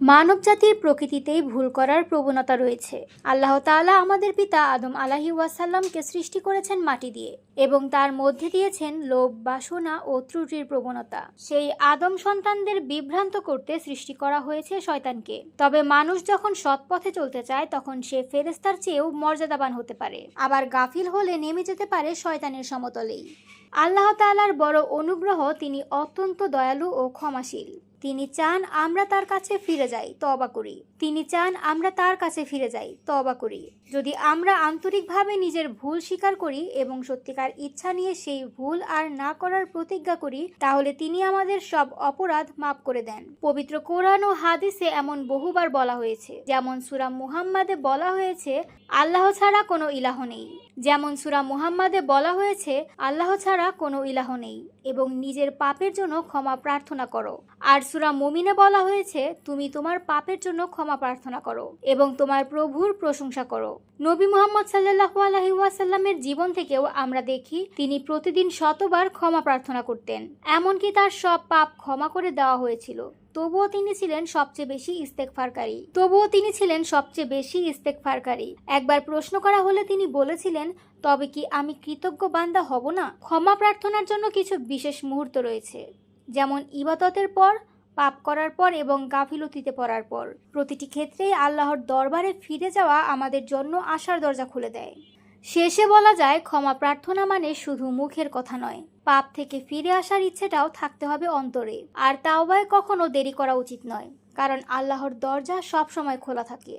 মানবজাতির প্রকৃতিতেই ভুল করার প্রবণতা রয়েছে। আল্লাহ তাআলা আমাদের পিতা আদম আলাইহিস ওয়াসাল্লামকে সৃষ্টি করেছেন মাটি দিয়ে এবং তার মধ্যে দিয়েছেন লোভ, বাসনা ও ত্রুটির প্রবণতা। সেই আদম সন্তানদের বিভ্রান্ত করতে সৃষ্টি করা হয়েছে শয়তানকে। তবে মানুষ যখন সৎ পথে চলতে চায় তখন সে ফেরেশতার চেয়েও মর্যাদাবান হতে পারে, আবার গাফিল হলে নেমে যেতে পারে শয়তানের সমতলেই। আল্লাহ তাআলার বড় অনুগ্রহ, তিনি অত্যন্ত দয়ালু ও ক্ষমাশীল। তিনি চান আমরা তার কাছে ফিরে যাই, তওবা করি। তিনি চান আমরা তার কাছে ফিরে যাই, তওবা করি। যদি আমরা আন্তরিকভাবে নিজের ভুল স্বীকার করি এবং সত্যিকার ইচ্ছা নিয়ে সেই ভুল আর না করার প্রতিজ্ঞা করি, তাহলে তিনি আমাদের সব অপরাধ মাফ করে দেন। পবিত্র কোরআন ও হাদিসে এমন বহুবার বলা হয়েছে, যেমন সূরা মুহাম্মাদে বলা হয়েছে আল্লাহ ছাড়া কোনো ইলাহ নেই। আল্লাহ ছাড়া কোনো ইলাহ নেই এবং নিজের পাপের জন্য ক্ষমা প্রার্থনা করো। আর সূরা মুমিনে বলা হয়েছে তুমি তোমার পাপের জন্য ক্ষমা প্রার্থনা করো এবং তোমার প্রভুর প্রশংসা করো। নবী মুহাম্মদ সাল্লাল্লাহু আলাইহি ওয়াসাল্লামের জীবন থেকেও আমরা দেখি তিনি প্রতিদিন শতবার ক্ষমা প্রার্থনা করতেন, এমনকি তার সব পাপ ক্ষমা করে দেওয়া হয়েছিল। তবুও তিনি ছিলেন সবচেয়ে বেশি ইস্তেগফারকারী। একবার প্রশ্ন করা হলে তিনি বলেছিলেন, তবে কি আমি কৃতজ্ঞ বান্দা হব না? ক্ষমা প্রার্থনার জন্য কিছু বিশেষ মুহূর্ত রয়েছে, যেমন ইবাদতের পর, পাপ করার পর এবং গাফিলতিতে পড়ার পর। প্রতিটি ক্ষেত্রেই আল্লাহর দরবারে ফিরে যাওয়া আমাদের জন্য আশার দরজা খুলে দেয়। শেষে বলা যায়, ক্ষমা প্রার্থনা মানে শুধু মুখের কথা নয়, পাপ থেকে ফিরে আসার ইচ্ছেটাও থাকতে হবে অন্তরে। আর তাওবায় কখনো দেরি করা উচিত নয়, কারণ আল্লাহর দরজা সবসময় খোলা থাকে।